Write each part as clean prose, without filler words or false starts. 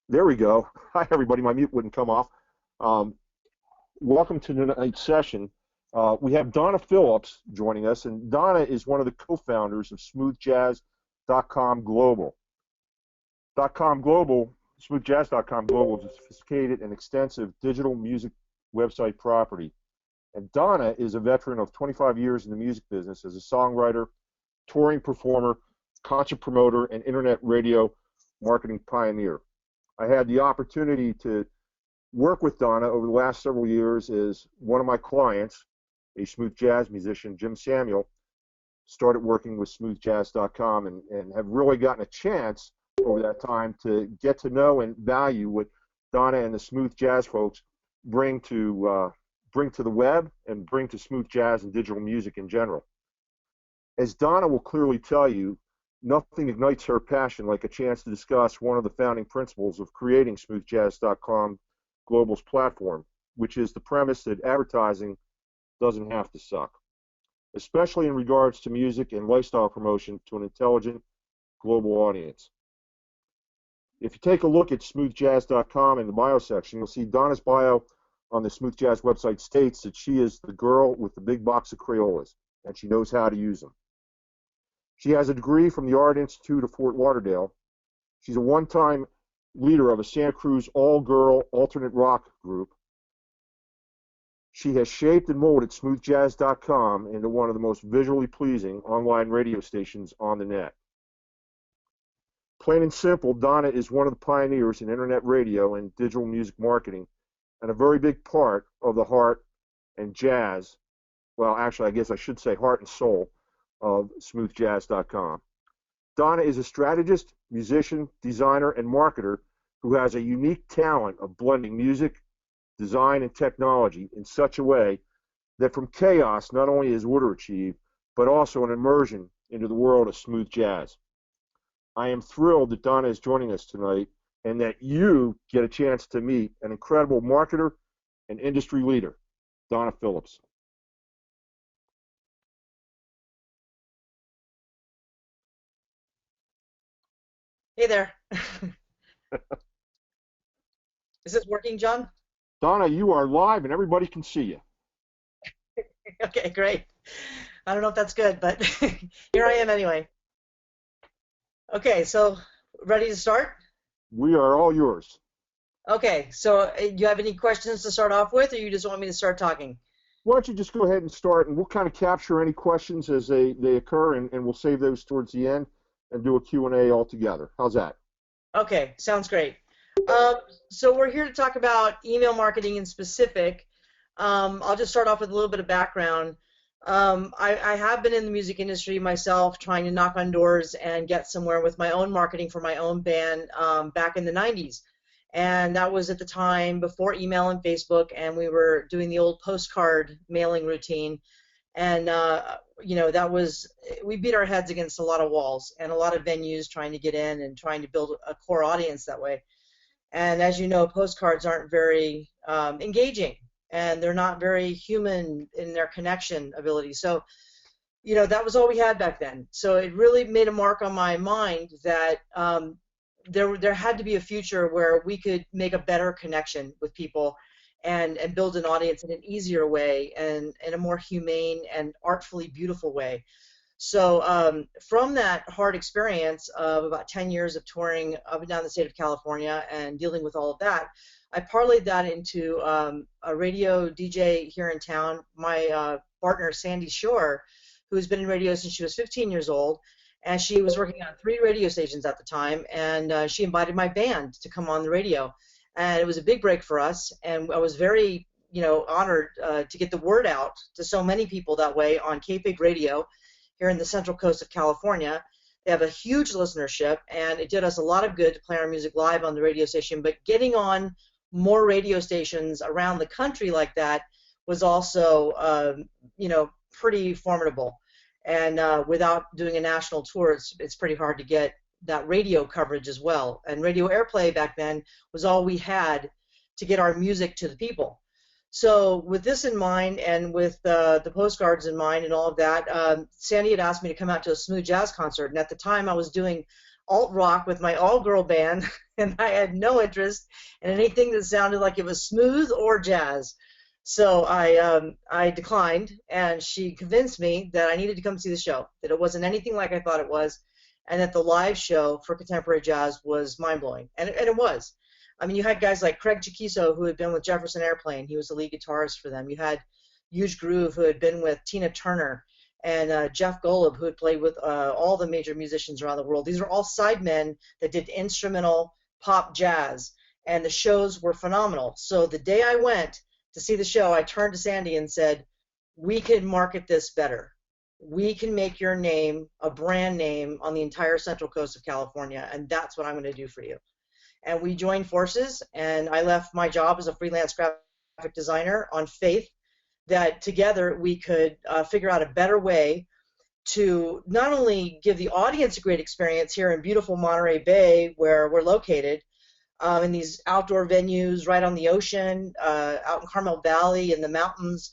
There we go. Hi, everybody. My mute wouldn't come off. Um, Welcome to tonight's session. We have Donna Phillips joining us, and Donna is one of the co-founders of smoothjazz.com Global. .com Global, smoothjazz.com Global is a sophisticated and extensive digital music website property. And Donna is a veteran of 25 years in the music business as a songwriter, touring performer, concert promoter, and internet radio marketing pioneer. I had the opportunity to work with Donna over the last several years as one of my clients, a smooth jazz musician, Jim Samuel, started working with smoothjazz.com and have really gotten a chance over that time to get to know and value what Donna and the smooth jazz folks bring to the web and bring to smooth jazz and digital music in general. As Donna will clearly tell you, nothing ignites her passion like a chance to discuss one of the founding principles of creating smoothjazz.com Global's platform, which is the premise that advertising doesn't have to suck, especially in regards to music and lifestyle promotion to an intelligent global audience. If you take a look at smoothjazz.com in the bio section, you'll see Donna's bio on the Smooth Jazz website states that she is the girl with the big box of Crayolas, and she knows how to use them. She has a degree from the Art Institute of Fort Lauderdale. She's a one-time leader of a Santa Cruz all-girl alternate rock group. She has shaped and molded smoothjazz.com into one of the most visually pleasing online radio stations on the net. Plain and simple, Donna is one of the pioneers in internet radio and digital music marketing, and a very big part of the heart and jazz, well, actually, I guess I should say heart and soul of smoothjazz.com. Donna is a strategist, musician, designer, and marketer who has a unique talent of blending music, design, and technology in such a way that from chaos not only is order achieved, but also an immersion into the world of smooth jazz. I am thrilled that Donna is joining us tonight and that you get a chance to meet an incredible marketer and industry leader, Donna Phillips. Hey there. Is this working, John? Donna, you are live and everybody can see you. Okay, great. I don't know if that's good, but here I am anyway. Okay, so ready to start? We are all yours. Okay, so you have any questions to start off with, or you just want me to start talking? Why don't you just go ahead and start, and we'll kind of capture any questions as they occur, and we'll save those towards the end and do a Q&A all together. How's that? Okay, sounds great. So we're here to talk about email marketing in specific. I'll just start off with a little bit of background. I have been in the music industry myself, trying to knock on doors and get somewhere with my own marketing for my own band back in the 90s. And that was at the time before email and Facebook, and we were doing the old postcard mailing routine. And, that was, we beat our heads against a lot of walls and a lot of venues trying to get in and trying to build a core audience that way. And as you know, postcards aren't very engaging, and they're not very human in their connection ability. So, that was all we had back then. So it really made a mark on my mind that there had to be a future where we could make a better connection with people and build an audience in an easier way and in a more humane and artfully beautiful way. So from that hard experience of about 10 years of touring up and down the state of California and dealing with all of that, I parlayed that into a radio DJ here in town. My partner, Sandy Shore, who's been in radio since she was 15 years old, and she was working on 3 radio stations at the time, and she invited my band to come on the radio. And it was a big break for us, and I was very, honored to get the word out to so many people that way on KPIG Radio here in the Central Coast of California. They have a huge listenership, and it did us a lot of good to play our music live on the radio station, but getting on more radio stations around the country like that was also, pretty formidable. And without doing a national tour, it's pretty hard to get that radio coverage as well. And radio airplay back then was all we had to get our music to the people. So with this in mind, and with the postcards in mind and all of that, Sandy had asked me to come out to a smooth jazz concert. And at the time, I was doing alt rock with my all-girl band, and I had no interest in anything that sounded like it was smooth or jazz. So I declined, and she convinced me that I needed to come see the show, that it wasn't anything like I thought it was, and that the live show for contemporary jazz was mind-blowing. And it was. I mean, you had guys like Craig Chiquiso, who had been with Jefferson Airplane. He was the lead guitarist for them. You had Huge Groove, who had been with Tina Turner, and Jeff Golub, who had played with all the major musicians around the world. These are all sidemen that did instrumental pop jazz, and the shows were phenomenal. So the day I went to see the show, I turned to Sandy and said, we can market this better. We can make your name a brand name on the entire central coast of California, and that's what I'm going to do for you. And we joined forces, and I left my job as a freelance graphic designer on faith that together we could figure out a better way to not only give the audience a great experience here in beautiful Monterey Bay, where we're located, in these outdoor venues right on the ocean, out in Carmel Valley in the mountains.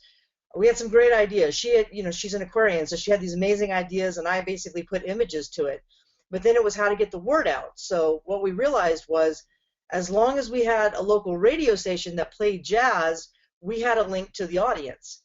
We had some great ideas. She had, she's an Aquarian, so she had these amazing ideas, and I basically put images to it. But then it was how to get the word out. So what we realized was, as long as we had a local radio station that played jazz, we had a link to the audience.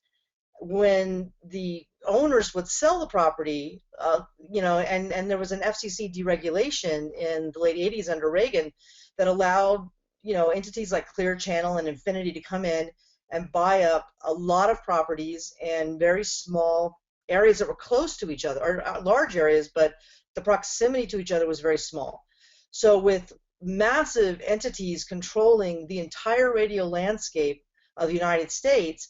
When the owners would sell the property, and there was an FCC deregulation in the late 80s under Reagan that allowed, entities like Clear Channel and Infinity to come in and buy up a lot of properties in very small areas that were close to each other, or large areas, but the proximity to each other was very small. So with massive entities controlling the entire radio landscape of the United States,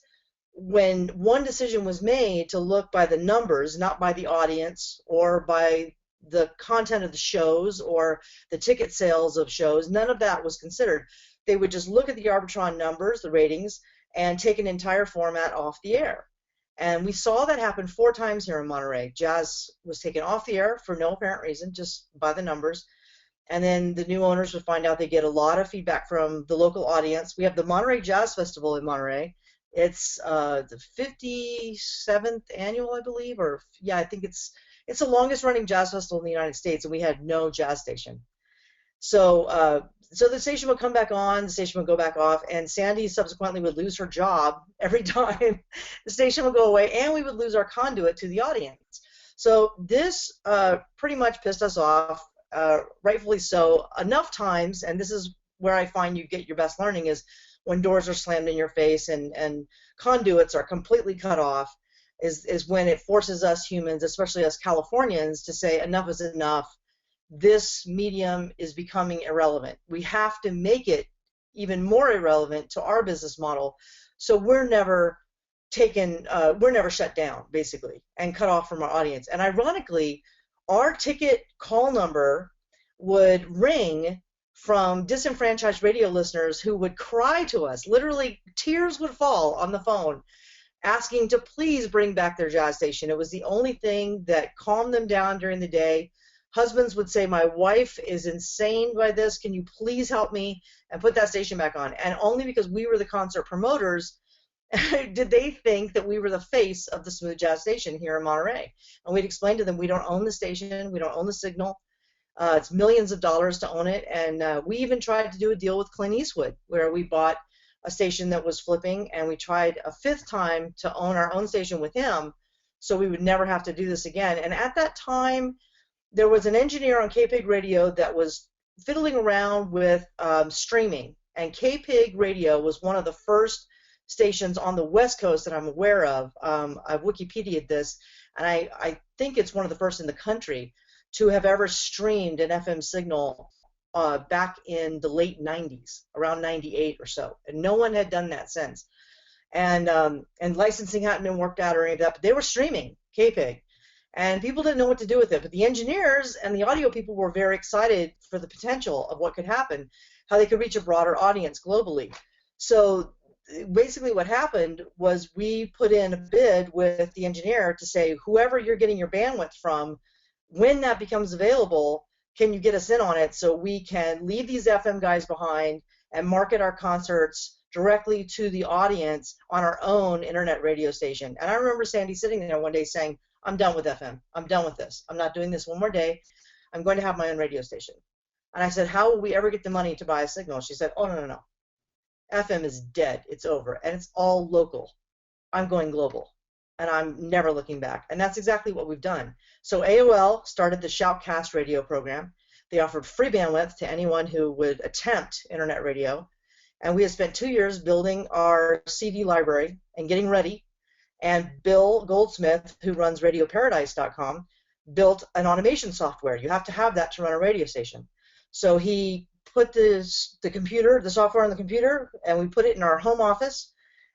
when one decision was made to look by the numbers, not by the audience or by the content of the shows or the ticket sales of shows, none of that was considered. They would just look at the Arbitron numbers, the ratings, and take an entire format off the air. And we saw that happen 4 times here in Monterey. Jazz was taken off the air for no apparent reason, just by the numbers. And then the new owners would find out they get a lot of feedback from the local audience. We have the Monterey Jazz Festival in Monterey. It's the 57th annual, I believe, or yeah, I think it's the longest running jazz festival in the United States, and we had no jazz station. So the station would come back on, the station would go back off, and Sandy subsequently would lose her job every time the station would go away, and we would lose our conduit to the audience. So this pretty much pissed us off, rightfully so, enough times, and this is where I find you get your best learning, is when doors are slammed in your face and conduits are completely cut off, is when it forces us humans, especially us Californians, to say enough is enough. This medium is becoming irrelevant. We have to make it even more irrelevant to our business model, so we're never shut down, basically, and cut off from our audience. And ironically, our ticket call number would ring from disenfranchised radio listeners who would cry to us. Literally, tears would fall on the phone, asking to please bring back their jazz station. It was the only thing that calmed them down during the day. Husbands would say, my wife is insane by this. Can you please help me and put that station back on? And only because we were the concert promoters did they think that we were the face of the smooth jazz station here in Monterey. And we'd explain to them, we don't own the station, we don't own the signal. It's millions of dollars to own it. And we even tried to do a deal with Clint Eastwood, where we bought a station that was flipping, and we tried a 5th time to own our own station with him, so we would never have to do this again. And at that time, there was an engineer on KPIG Radio that was fiddling around with streaming, and KPIG Radio was one of the first stations on the West Coast that I'm aware of. I've Wikipedia'd this, and I think it's one of the first in the country to have ever streamed an FM signal back in the late 90s, around 98 or so, and no one had done that since. And licensing hadn't been worked out or any of that, but they were streaming KPIG. And people didn't know what to do with it. But the engineers and the audio people were very excited for the potential of what could happen, how they could reach a broader audience globally. So basically what happened was we put in a bid with the engineer to say, whoever you're getting your bandwidth from, when that becomes available, can you get us in on it so we can leave these FM guys behind and market our concerts directly to the audience on our own internet radio station. And I remember Sandy sitting there one day saying, I'm done with FM. I'm done with this. I'm not doing this one more day. I'm going to have my own radio station. And I said, how will we ever get the money to buy a signal? She said, oh, no, no, no. FM is dead. It's over. And it's all local. I'm going global. And I'm never looking back. And that's exactly what we've done. So AOL started the Shoutcast radio program. They offered free bandwidth to anyone who would attempt internet radio. And we have spent 2 years building our CD library and getting ready. And Bill Goldsmith, who runs RadioParadise.com, built an automation software. You have to have that to run a radio station. So he put the software on the computer, and we put it in our home office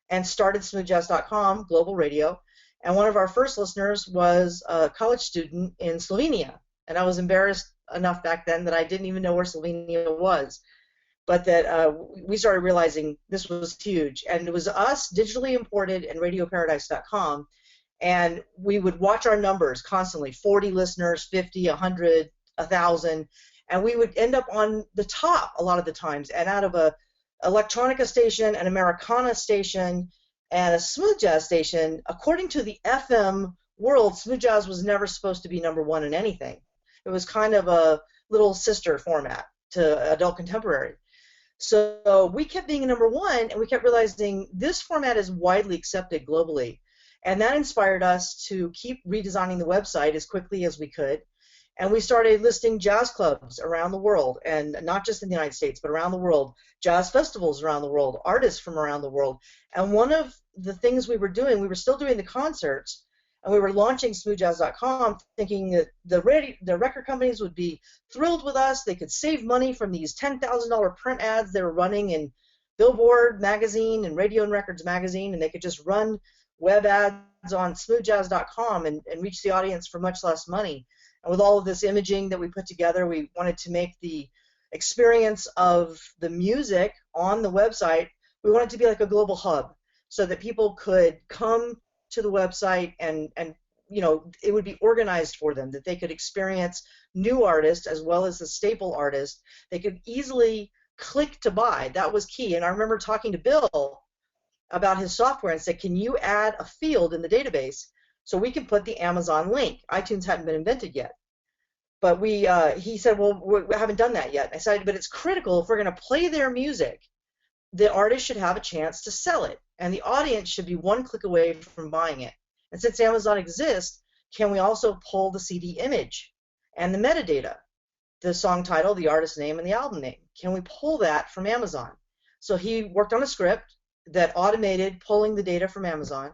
and started smoothjazz.com, global radio. And one of our first listeners was a college student in Slovenia. And I was embarrassed enough back then that I didn't even know where Slovenia was. But that we started realizing this was huge. And it was us, digitally imported, and RadioParadise.com. And we would watch our numbers constantly, 40 listeners, 50, 100, 1,000. And we would end up on the top a lot of the times. And out of a electronica station, an Americana station, and a smooth jazz station, according to the FM world, smooth jazz was never supposed to be number one in anything. It was kind of a little sister format to adult contemporary. So we kept being number one, and we kept realizing this format is widely accepted globally. And that inspired us to keep redesigning the website as quickly as we could. And we started listing jazz clubs around the world, and not just in the United States, but around the world, jazz festivals around the world, artists from around the world. And one of the things we were doing, we were still doing the concerts, and we were launching smoothjazz.com thinking that the record companies would be thrilled with us. They could save money from these $10,000 print ads they were running in Billboard magazine and Radio and Records magazine, and they could just run web ads on smoothjazz.com and reach the audience for much less money. And with all of this imaging that we put together, we wanted to make the experience of the music on the website, we wanted to be like a global hub so that people could come to the website and you know, it would be organized for them, that they could experience new artists as well as the staple artists. They could easily click to buy. That was key. And I remember talking to Bill about his software and said, can you add a field in the database so we can put the Amazon link? iTunes hadn't been invented yet. But he said, well, we haven't done that yet. I said, but it's critical if we're going to play their music, the artist should have a chance to sell it, and the audience should be one click away from buying it. And since Amazon exists, can we also pull the CD image and the metadata, the song title, the artist name, and the album name? Can we pull that from Amazon? So he worked on a script that automated pulling the data from Amazon.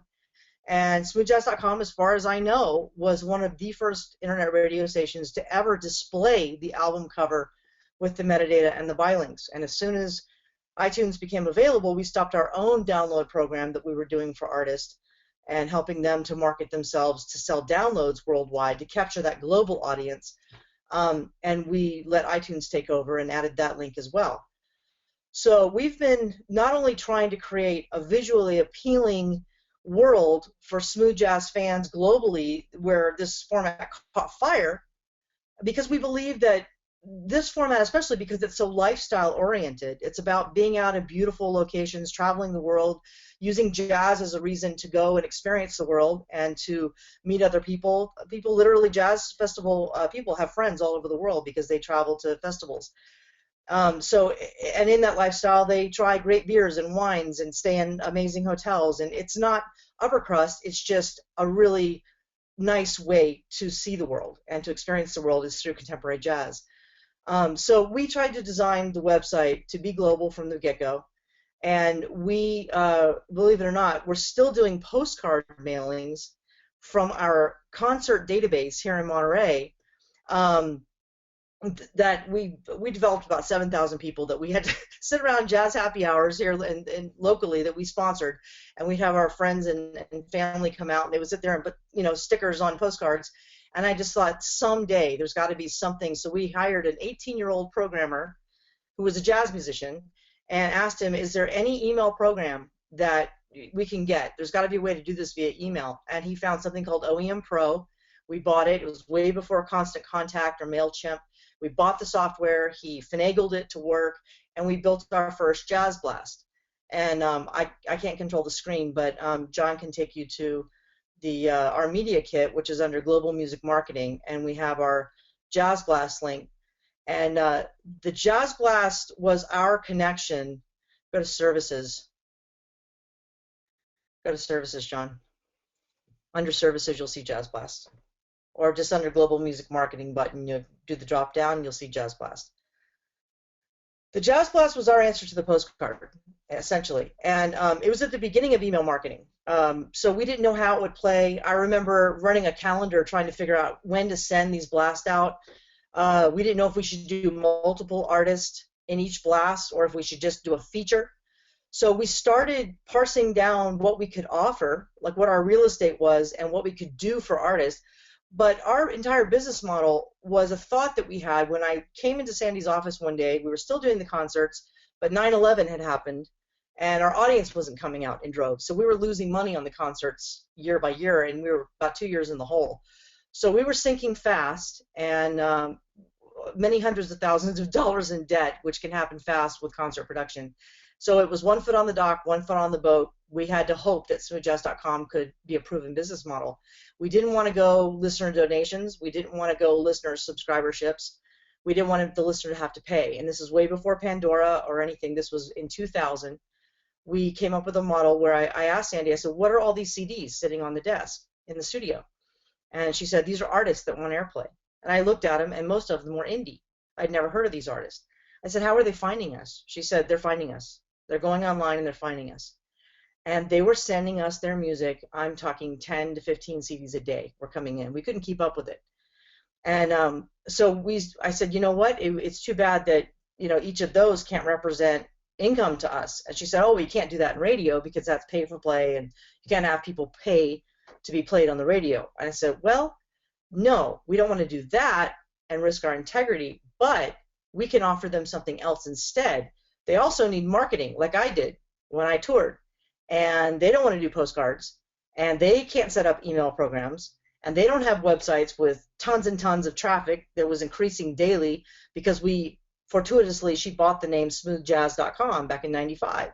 And smoothjazz.com, as far as I know, was one of the first internet radio stations to ever display the album cover with the metadata and the buy links. And as soon as iTunes became available, we stopped our own download program that we were doing for artists and helping them to market themselves to sell downloads worldwide to capture that global audience. And we let iTunes take over and added that link as well. So we've been not only trying to create a visually appealing world for smooth jazz fans globally where this format caught fire, because we believe that this format, especially because it's so lifestyle oriented, it's about being out in beautiful locations, traveling the world, using jazz as a reason to go and experience the world and to meet other people. People, literally, jazz festival people have friends all over the world because they travel to festivals. And in that lifestyle, they try great beers and wines and stay in amazing hotels. And it's not upper crust, it's just a really nice way to see the world and to experience the world is through contemporary jazz. So we tried to design the website to be global from the get-go. And we, believe it or not, we're still doing postcard mailings from our concert database here in Monterey. That we developed about 7,000 people that we had to sit around jazz happy hours here and locally that we sponsored, and we'd have our friends and family come out and they would sit there and put, you know, stickers on postcards. And I just thought someday there's got to be something. So we hired an 18-year-old programmer who was a jazz musician and asked him, is there any email program that we can get? There's got to be a way to do this via email. And he found something called OEM Pro. We bought it. It was way before Constant Contact or MailChimp. We bought the software, he finagled it to work, and we built our first Jazz Blast. And I can't control the screen, but John can take you to the our media kit, which is under Global Music Marketing, and we have our Jazz Blast link. And the Jazz Blast was our connection. Go to services. Go to services, John. Under services, you'll see Jazz Blast. Or just under global music marketing button, you do the drop down, and you'll see Jazz Blast. The Jazz Blast was our answer to the postcard, essentially. And it was at the beginning of email marketing. So we didn't know how it would play. I remember running a calendar trying to figure out when to send these blasts out. We didn't know if we should do multiple artists in each blast or if we should just do a feature. So we started parsing down what we could offer, like what our real estate was and what we could do for artists. But our entire business model was a thought that we had when I came into Sandy's office one day. We were still doing the concerts, but 9/11 had happened, and our audience wasn't coming out in droves. So we were losing money on the concerts year by year, and we were about 2 years in the hole. So we were sinking fast, and many hundreds of thousands of dollars in debt, which can happen fast with concert production. So it was 1 foot on the dock, 1 foot on the boat. We had to hope that smoothjazz.com could be a proven business model. We didn't want to go listener donations. We didn't want to go listener subscriberships. We didn't want the listener to have to pay. And this is way before Pandora or anything. This was in 2000. We came up with a model where I asked Sandy, I said, what are all these CDs sitting on the desk in the studio? And she said, these are artists that want airplay. And I looked at them, and most of them were indie. I'd never heard of these artists. I said, how are they finding us? She said, they're finding us. They're going online and they're finding us. And they were sending us their music. I'm talking 10 to 15 CDs a day were coming in. We couldn't keep up with it. And so I said, you know what? It's too bad that, each of those can't represent income to us. And she said, oh, we can't do that in radio because that's pay for play, and you can't have people pay to be played on the radio. And I said, well, no, we don't want to do that and risk our integrity, but we can offer them something else instead. They also need marketing, like I did when I toured, and they don't want to do postcards, and they can't set up email programs, and they don't have websites with tons and tons of traffic that was increasing daily because she bought the name smoothjazz.com back in '95.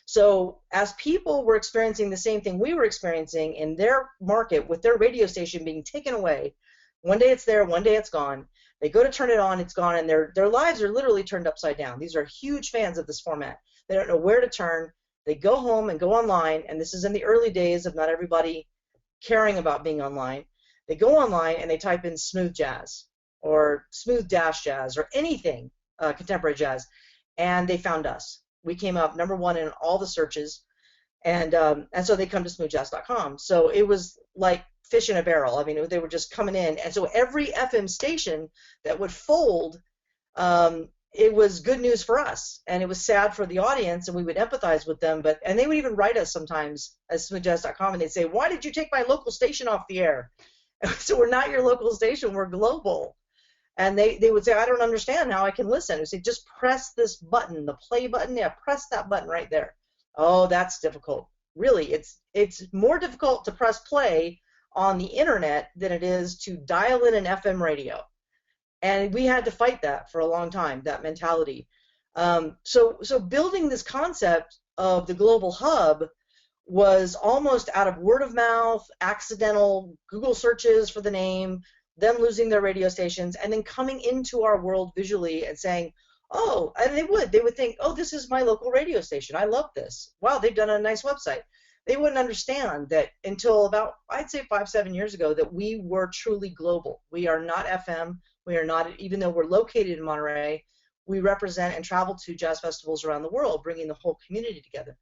So as people were experiencing the same thing we were experiencing in their market with their radio station being taken away, one day it's there, one day it's gone. They go to turn it on, it's gone, and their lives are literally turned upside down. These are huge fans of this format. They don't know where to turn. They go home and go online, and this is in the early days of not everybody caring about being online. They go online and they type in smooth jazz or smooth dash jazz or anything contemporary jazz, and they found us. We came up #1 in all the searches, and so they come to smoothjazz.com. So it was like fish in a barrel. I mean, they were just coming in, and so every FM station that would fold, it was good news for us, and it was sad for the audience, and we would empathize with them. And they would even write us sometimes at smoothjazz.com, and they'd say, "Why did you take my local station off the air?" So we're not your local station, we're global. And they would say, I don't understand how I can listen. I would say, just press this button, the play button. Yeah, press that button right there. Oh, that's difficult. Really, it's more difficult to press play on the internet than it is to dial in an FM radio. And we had to fight that for a long time, that mentality. So building this concept of the global hub was almost out of word of mouth, accidental Google searches for the name, them losing their radio stations, and then coming into our world visually and saying, oh, and they would think, oh, this is my local radio station. I love this. Wow, they've done a nice website. They wouldn't understand that until about, I'd say 5-7 years ago, that we were truly global. We are not FM. We are not, even though we're located in Monterey, we represent and travel to jazz festivals around the world, bringing the whole community together.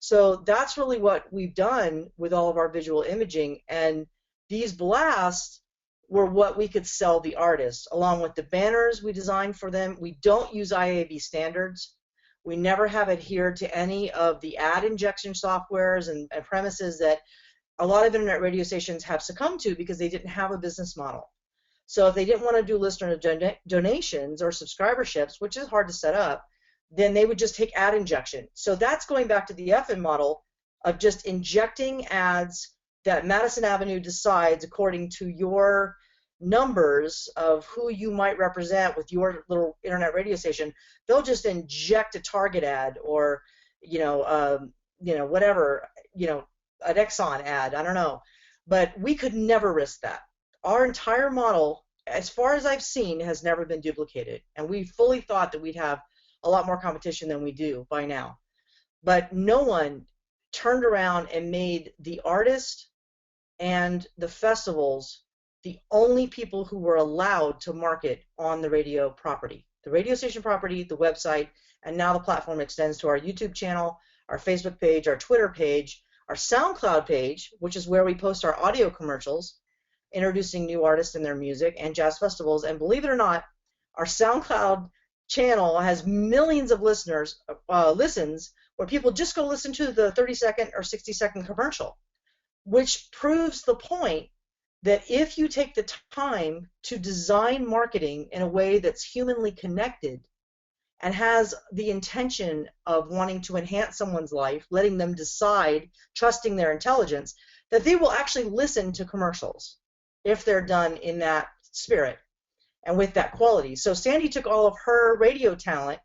So that's really what we've done with all of our visual imaging. And these blasts were what we could sell the artists, along with the banners we designed for them. We don't use IAB standards. We never have adhered to any of the ad injection softwares and premises that a lot of internet radio stations have succumbed to because they didn't have a business model. So if they didn't want to do listener donations or subscriberships, which is hard to set up, then they would just take ad injection. So that's going back to the FM model of just injecting ads that Madison Avenue decides according to your numbers of who you might represent with your little internet radio station. They'll just inject a Target ad or, whatever, an Exxon ad, I don't know. But we could never risk that. Our entire model as far as I've seen, has never been duplicated. And we fully thought that we'd have a lot more competition than we do by now. But no one turned around and made the artist and the festivals the only people who were allowed to market on the radio property. The radio station property, the website, and now the platform extends to our YouTube channel, our Facebook page, our Twitter page, our SoundCloud page, which is where we post our audio commercials, introducing new artists and their music and jazz festivals. And believe it or not, our SoundCloud channel has millions of listens, where people just go listen to the 30-second or 60-second commercial, which proves the point that if you take the time to design marketing in a way that's humanly connected and has the intention of wanting to enhance someone's life, letting them decide, trusting their intelligence, that they will actually listen to commercials if they're done in that spirit and with that quality. So Sandy took all of her radio talent,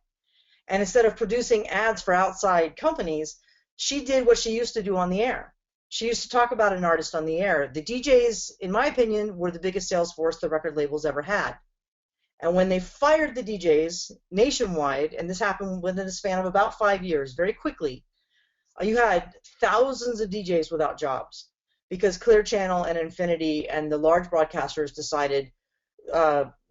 and instead of producing ads for outside companies, she did what she used to do on the air. She used to talk about an artist on the air. The DJs, in my opinion, were the biggest sales force the record labels ever had. And when they fired the DJs nationwide, and this happened within a span of about 5 years, very quickly, you had thousands of DJs without jobs because Clear Channel and Infinity and the large broadcasters decided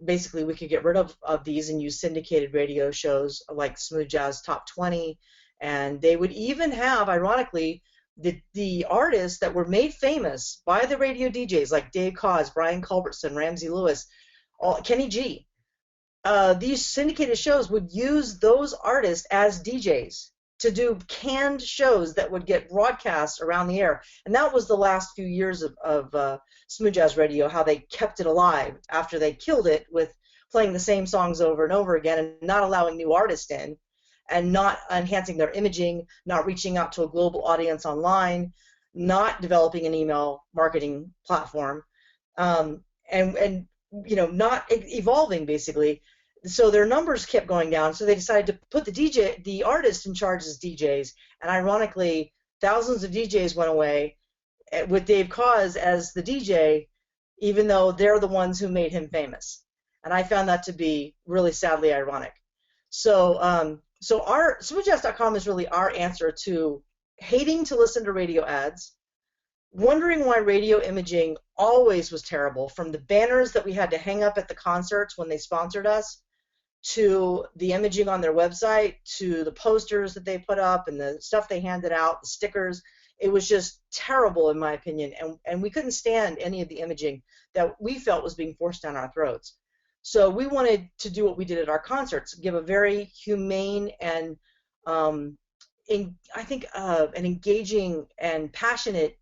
basically we could get rid of these and use syndicated radio shows like Smooth Jazz Top 20, and they would even have, ironically, the artists that were made famous by the radio DJs like Dave Koz, Brian Culbertson, Ramsey Lewis, Kenny G. These syndicated shows would use those artists as DJs to do canned shows that would get broadcast around the air. And that was the last few years of Smooth Jazz Radio, how they kept it alive after they killed it with playing the same songs over and over again and not allowing new artists in, and not enhancing their imaging, not reaching out to a global audience online, not developing an email marketing platform, and not evolving basically. So their numbers kept going down. So they decided to put the artists in charge as DJs. And ironically, thousands of DJs went away with Dave Koz as the DJ, even though they're the ones who made him famous. And I found that to be really sadly ironic. So our smoothjazz.com is really our answer to hating to listen to radio ads, wondering why radio imaging always was terrible, from the banners that we had to hang up at the concerts when they sponsored us, to the imaging on their website, to the posters that they put up and the stuff they handed out, the stickers. It was just terrible in my opinion, and we couldn't stand any of the imaging that we felt was being forced down our throats. So we wanted to do what we did at our concerts, give a very humane and an engaging and passionate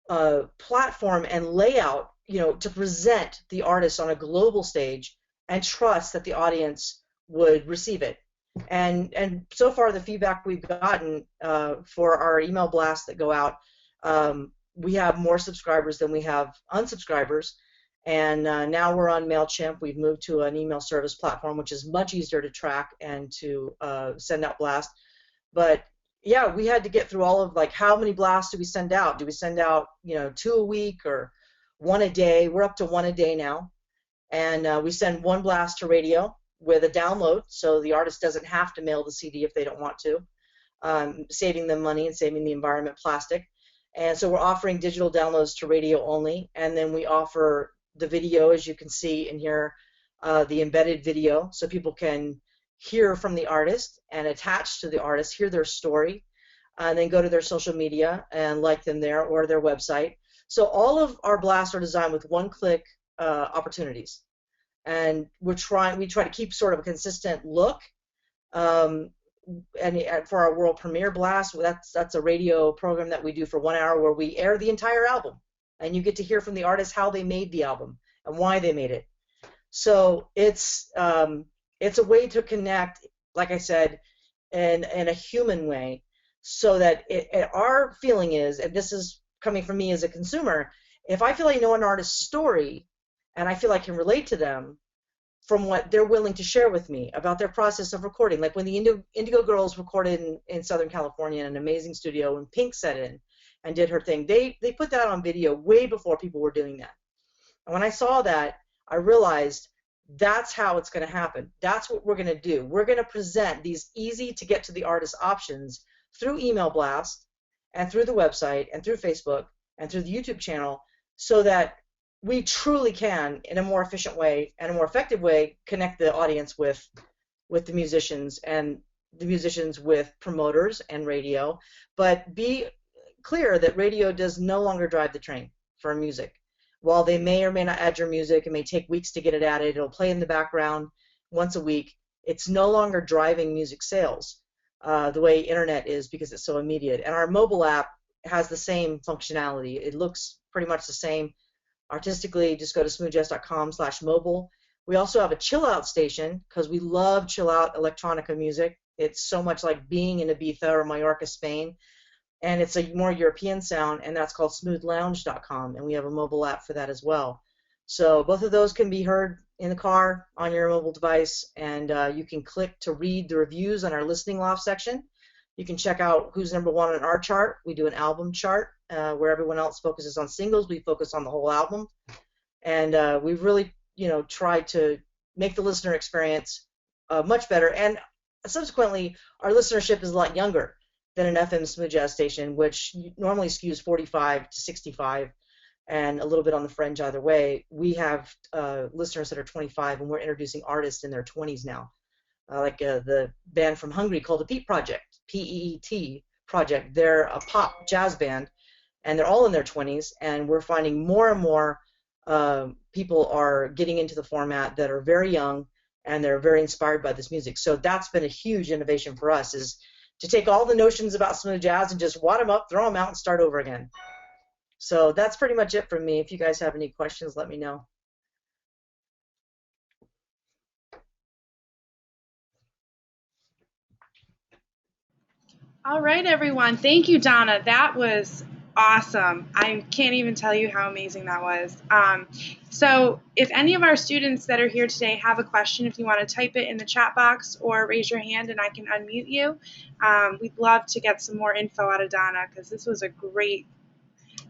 platform and layout, to present the artists on a global stage and trust that the audience would receive it. And so far the feedback we've gotten for our email blasts that go out, we have more subscribers than we have unsubscribers. And now we're on MailChimp. We've moved to an email service platform, which is much easier to track and to send out blasts. But yeah, we had to get through all of how many blasts do we send out? Do we send out 2 a week or 1 a day? We're up to 1 a day now, and we send 1 blast to radio with a download, so the artist doesn't have to mail the CD if they don't want to, saving them money and saving the environment plastic. And so we're offering digital downloads to radio only, and then we offer the video, as you can see in here, the embedded video, so people can hear from the artist and attach to the artist, hear their story, and then go to their social media and like them there or their website. So all of our blasts are designed with one-click opportunities, and we try to keep sort of a consistent look. And for our world premiere blast, that's a radio program that we do for 1 hour where we air the entire album, and you get to hear from the artist how they made the album and why they made it. So it's a way to connect, like I said, in a human way, so that our feeling is, and this is coming from me as a consumer, if I feel I know an artist's story and I feel I can relate to them from what they're willing to share with me about their process of recording, like when the Indigo Girls recorded in Southern California in an amazing studio, and Pink set in and did her thing, they put that on video way before people were doing that. And when I saw that, I realized that's how it's going to happen. That's what we're going to do. We're going to present these easy to get to the artist options through email blast and through the website and through Facebook and through the YouTube channel, so that we truly can, in a more efficient way and a more effective way, connect the audience with the musicians, and the musicians with promoters and radio. But be clear that radio does no longer drive the train for music. While they may or may not add your music, it may take weeks to get it added, it'll play in the background once a week, it's no longer driving music sales the way internet is, because it's so immediate. And our mobile app has the same functionality. It looks pretty much the same. Artistically, just go to smoothjazz.com/mobile. We also have a chill out station, because we love chill out electronica music. It's so much like being in Ibiza or Mallorca, Spain. And it's a more European sound, and that's called smoothlounge.com, and we have a mobile app for that as well. So both of those can be heard in the car on your mobile device, and you can click to read the reviews on our listening loft section. You can check out who's number one on our chart. We do an album chart where everyone else focuses on singles. We focus on the whole album, and we've really, tried to make the listener experience much better. And subsequently, our listenership is a lot younger than an FM smooth jazz station, which normally skews 45 to 65, and a little bit on the fringe either way. We have listeners that are 25, and we're introducing artists in their 20s now, like the band from Hungary called the Pete Project, P-E-E-T Project. They're a pop jazz band, and they're all in their 20s, and we're finding more and more people are getting into the format that are very young, and they're very inspired by this music. So that's been a huge innovation for us, is to take all the notions about smooth jazz and just wad them up, throw them out, and start over again. So that's pretty much it from me. If you guys have any questions, let me know. All right, everyone. Thank you, Donna. That was awesome. I can't even tell you how amazing that was. So if any of our students that are here today have a question, if you want to type it in the chat box or raise your hand and I can unmute you, we'd love to get some more info out of Donna, because this was a great,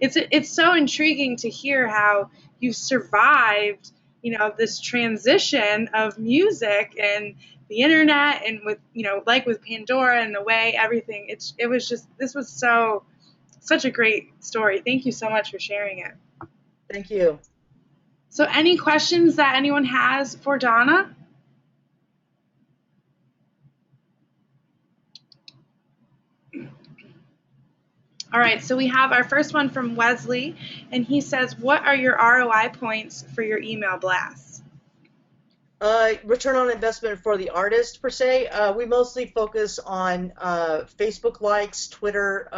it's so intriguing to hear how you've survived, this transition of music and the internet, and with, like with Pandora and the way everything, this was such a great story. Thank you so much for sharing it. Thank you. So any questions that anyone has for Donna? All right, so we have our first one from Wesley, and he says, what are your ROI points for your email blasts? Return on investment for the artist, per se. We mostly focus on Facebook likes, Twitter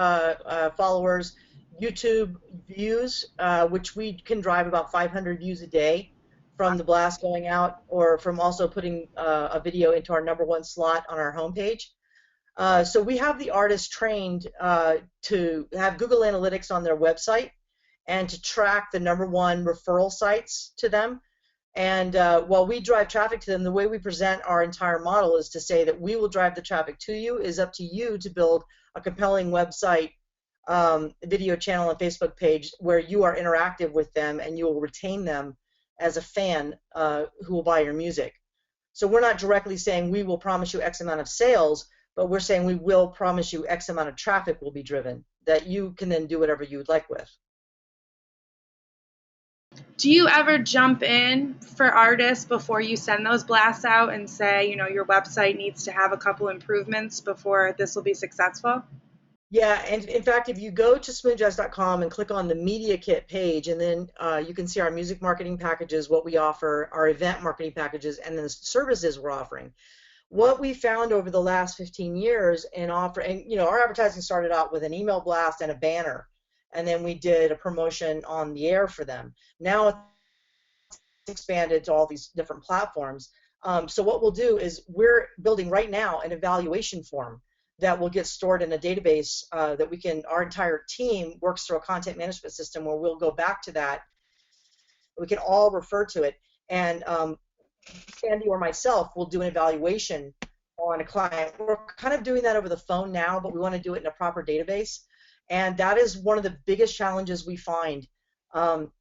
followers, YouTube views, which we can drive about 500 views a day from the blast going out, or from also putting a video into our #1 slot on our homepage. So we have the artists trained to have Google Analytics on their website and to track the #1 referral sites to them. And while we drive traffic to them, the way we present our entire model is to say that we will drive the traffic to you. It is up to you to build a compelling website, video channel, and Facebook page where you are interactive with them, and you will retain them as a fan who will buy your music. So we're not directly saying we will promise you X amount of sales, but we're saying we will promise you X amount of traffic will be driven that you can then do whatever you would like with. Do you ever jump in for artists before you send those blasts out and say, your website needs to have a couple improvements before this will be successful? Yeah, and in fact, if you go to smoothjazz.com and click on the Media Kit page, and then you can see our music marketing packages, what we offer, our event marketing packages, and then the services we're offering. What we found over the last 15 years our advertising started out with an email blast and a banner, and then we did a promotion on the air for them. Now it's expanded to all these different platforms. So what we'll do is we're building right now an evaluation form that will get stored in a database that our entire team works through a content management system where we'll go back to that. We can all refer to it, and Sandy or myself will do an evaluation on a client. We're kind of doing that over the phone now, but we want to do it in a proper database. And that is one of the biggest challenges we find,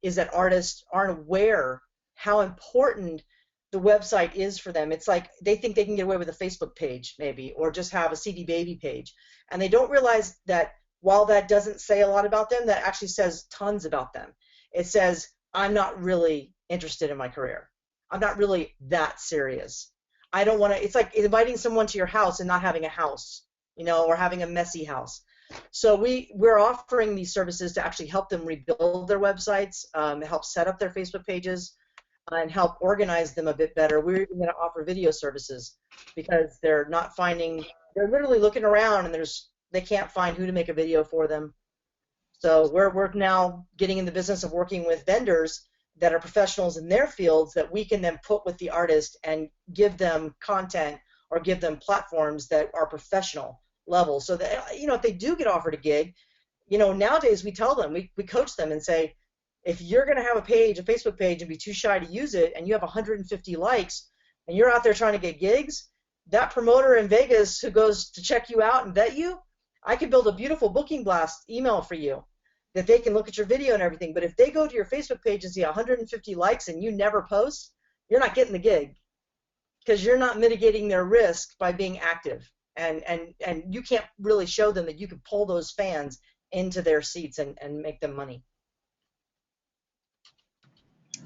is that artists aren't aware how important the website is for them. It's like they think they can get away with a Facebook page maybe, or just have a CD Baby page. And they don't realize that while that doesn't say a lot about them, that actually says tons about them. It says, I'm not really interested in my career. I'm not really that serious. I don't want to, it's like inviting someone to your house and not having a house, you know, or having a messy house. So we're offering these services to actually help them rebuild their websites, help set up their Facebook pages, and help organize them a bit better. We're even going to offer video services because they're not finding, they're literally looking around and they can't find who to make a video for them. So we're now getting in the business of working with vendors that are professionals in their fields that we can then put with the artist and give them content or give them platforms that are professional level. So that, you know, if they do get offered a gig, you know, nowadays we tell them, we coach them and say, if you're going to have a page, a Facebook page, and be too shy to use it, and you have 150 likes, and you're out there trying to get gigs, that promoter in Vegas who goes to check you out and vet you, I could build a beautiful booking blast email for you that they can look at your video and everything. But if they go to your Facebook page and see 150 likes and you never post, you're not getting the gig because you're not mitigating their risk by being active. And you can't really show them that you can pull those fans into their seats and make them money.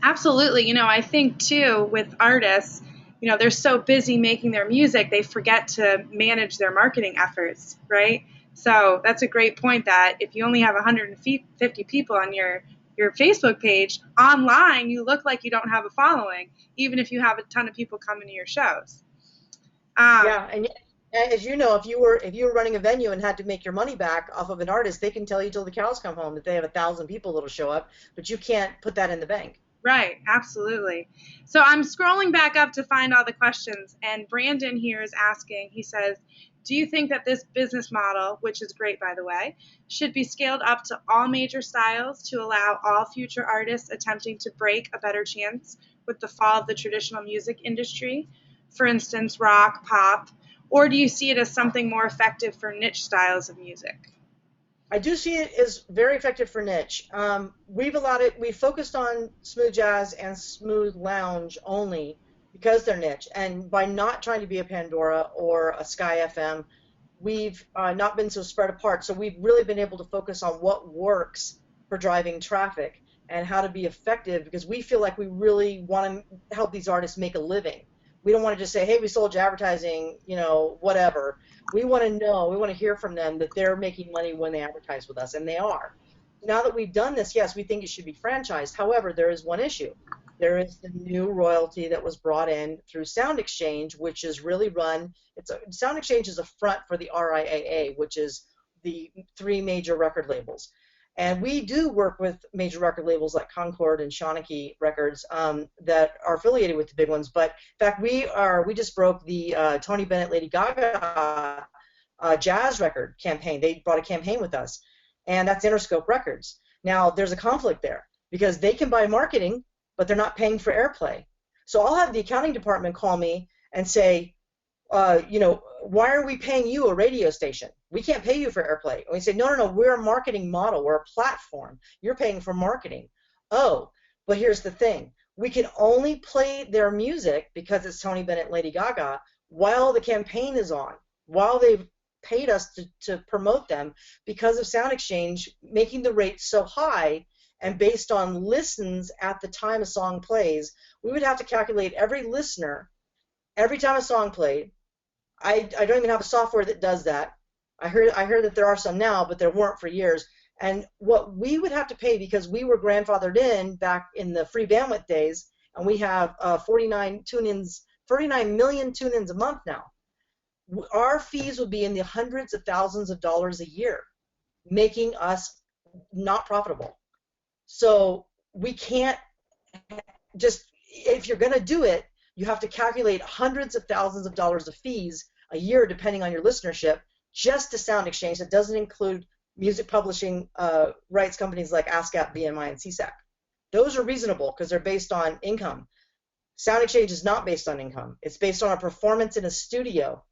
Absolutely. You know, I think too with artists, you know, they're so busy making their music, they forget to manage their marketing efforts, right? So that's a great point that if you only have 150 people on your Facebook page, online you look like you don't have a following, even if you have a ton of people coming to your shows. Yeah, and as you know, if you were running a venue and had to make your money back off of an artist, they can tell you till the cows come home that they have 1,000 people that'll show up, but you can't put that in the bank. Right, absolutely. So I'm scrolling back up to find all the questions, and Brandon here is asking, he says, do you think that this business model, which is great by the way, should be scaled up to all major styles to allow all future artists attempting to break a better chance with the fall of the traditional music industry, for instance, rock, pop, or do you see it as something more effective for niche styles of music? I do see it as very effective for niche. We've focused on smooth jazz and smooth lounge only because they're niche, and by not trying to be a Pandora or a Sky FM, we've not been so spread apart. So we've really been able to focus on what works for driving traffic and how to be effective, because we feel like we really want to help these artists make a living. We don't want to just say, hey, we sold you advertising, you know, whatever. We want to know, we want to hear from them that they're making money when they advertise with us, and they are. Now that we've done this, yes, we think it should be franchised. However, there is one issue. There is the new royalty that was brought in through Sound Exchange, which is really run, Sound Exchange is a front for the RIAA, which is the 3 major record labels. And we do work with major record labels like Concord and Shawnee Records that are affiliated with the big ones. But in fact, we just broke the Tony Bennett, Lady Gaga jazz record campaign. They brought a campaign with us, and that's Interscope Records. Now, there's a conflict there because they can buy marketing, but they're not paying for airplay. So I'll have the accounting department call me and say, you know, why are we paying you a radio station? We can't pay you for airplay. And we say, no, we're a marketing model. We're a platform. You're paying for marketing. Oh, but here's the thing. We can only play their music because it's Tony Bennett, Lady Gaga, while the campaign is on, while they've paid us to promote them, because of Sound Exchange making the rates so high, and based on listens at the time a song plays, we would have to calculate every listener every time a song played. I don't even have a software that does that. I heard that there are some now, but there weren't for years. And what we would have to pay, because we were grandfathered in back in the free bandwidth days, and we have 49 million tune-ins a month now. Our fees would be in the hundreds of thousands of dollars a year, making us not profitable. So we can't just, if you're going to do it, you have to calculate hundreds of thousands of dollars of fees a year, depending on your listenership, just to Sound Exchange. That doesn't include music publishing rights companies like ASCAP, BMI, and CSAC. Those are reasonable because they're based on income. Sound Exchange is not based on income. It's based on a performance in a studio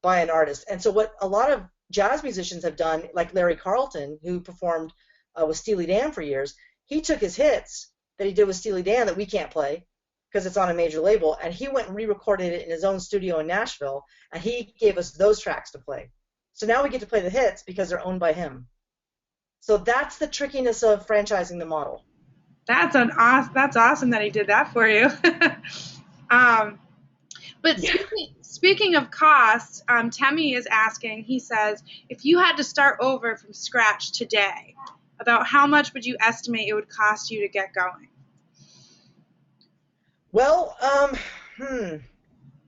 by an artist. And so what a lot of jazz musicians have done, like Larry Carlton, who performed with Steely Dan for years, he took his hits that he did with Steely Dan that we can't play, because it's on a major label, and he went and re-recorded it in his own studio in Nashville, and he gave us those tracks to play. So now we get to play the hits because they're owned by him. So that's the trickiness of franchising the model. That's awesome that he did that for you. But Yeah. speaking of costs, Temmie is asking, he says, if you had to start over from scratch today, about how much would you estimate it would cost you to get going? Well,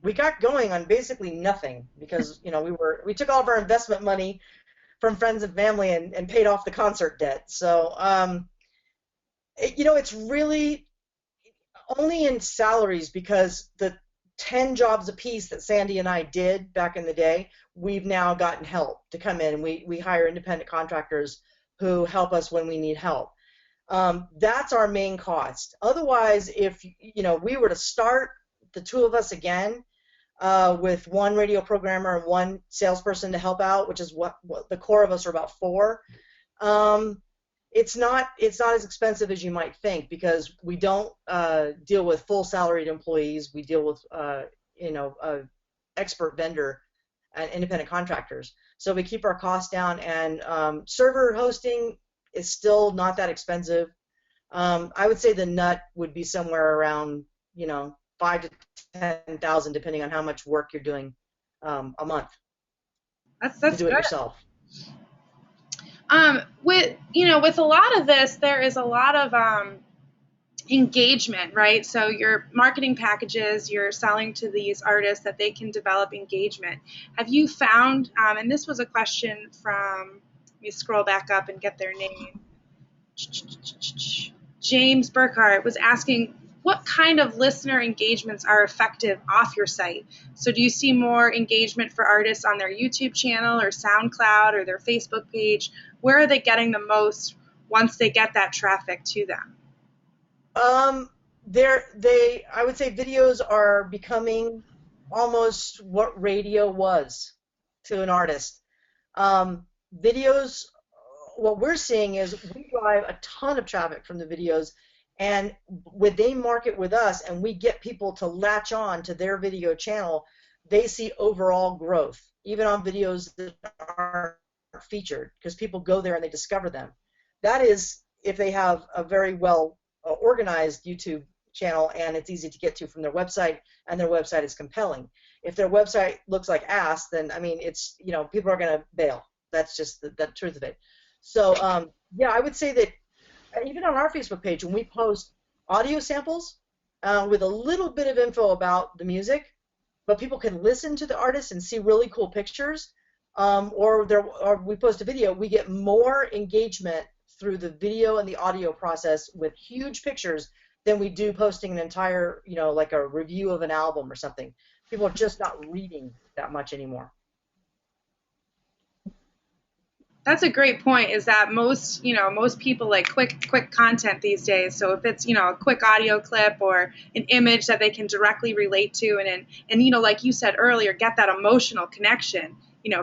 we got going on basically nothing because, we took all of our investment money from friends and family and paid off the concert debt. So, it's really only in salaries, because the 10 jobs apiece that Sandy and I did back in the day, we've now gotten help to come in, and we hire independent contractors who help us when we need help. That's our main cost. Otherwise, if we were to start the two of us again with one radio programmer and one salesperson to help out, which is what the core of us are about 4, it's not as expensive as you might think, because we don't deal with full salaried employees. We deal with expert vendor and independent contractors. So we keep our costs down, and server hosting is still not that expensive. I would say the nut would be somewhere around $5,000 to $10,000, depending on how much work you're doing a month. That's to do good. it yourself. With a lot of this, there is a lot of engagement, right? So your marketing packages, you're selling to these artists that they can develop engagement. Have you found, and this was a question from, let me scroll back up and get their name. James Burkhart was asking, what kind of listener engagements are effective off your site? So do you see more engagement for artists on their YouTube channel or SoundCloud or their Facebook page? Where are they getting the most once they get that traffic to them? I would say videos are becoming almost what radio was to an artist. Videos, what we're seeing is we drive a ton of traffic from the videos, and when they market with us and we get people to latch on to their video channel, they see overall growth, even on videos that aren't featured, because people go there and they discover them. That is if they have a very well organized YouTube channel and it's easy to get to from their website, and their website is compelling. If their website looks like ass, then it's people are going to bail. That's just the truth of it. So I would say that even on our Facebook page, when we post audio samples with a little bit of info about the music, but people can listen to the artist and see really cool pictures, or we post a video, we get more engagement through the video and the audio process with huge pictures than we do posting an entire, like a review of an album or something. People are just not reading that much anymore. That's a great point, is that most people like quick content these days. So if it's, a quick audio clip or an image that they can directly relate to and like you said earlier, get that emotional connection,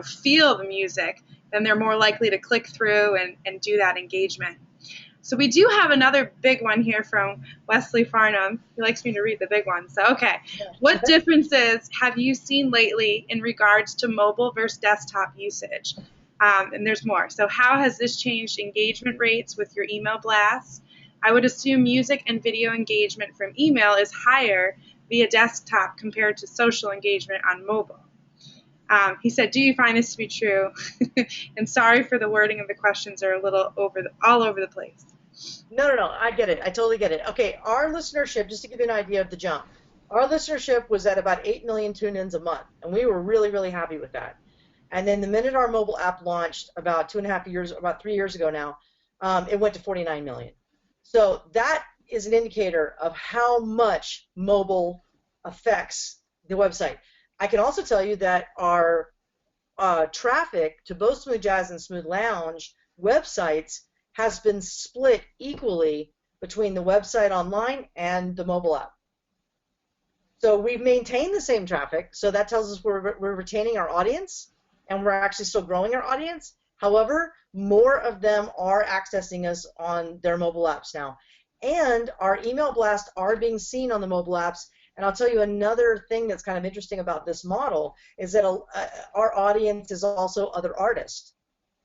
feel the music, then they're more likely to click through and do that engagement. So we do have another big one here from Wesley Farnham. He likes me to read the big one. So, okay. Yeah. What differences have you seen lately in regards to mobile versus desktop usage? And there's more. So how has this changed engagement rates with your email blasts? I would assume music and video engagement from email is higher via desktop compared to social engagement on mobile. He said, do you find this to be true? And sorry for the wording of the questions are a little all over the place. No, I get it. I totally get it. Okay, our listenership, just to give you an idea of the jump, our listenership was at about 8 million tune-ins a month, and we were really, really happy with that. And then the minute our mobile app launched about 3 years ago now, it went to 49 million. So that is an indicator of how much mobile affects the website. I can also tell you that our traffic to both Smooth Jazz and Smooth Lounge websites has been split equally between the website online and the mobile app. So we've maintained the same traffic, so that tells us we're retaining our audience, and we're actually still growing our audience. However, more of them are accessing us on their mobile apps now. And our email blasts are being seen on the mobile apps. And I'll tell you another thing that's kind of interesting about this model is that our audience is also other artists.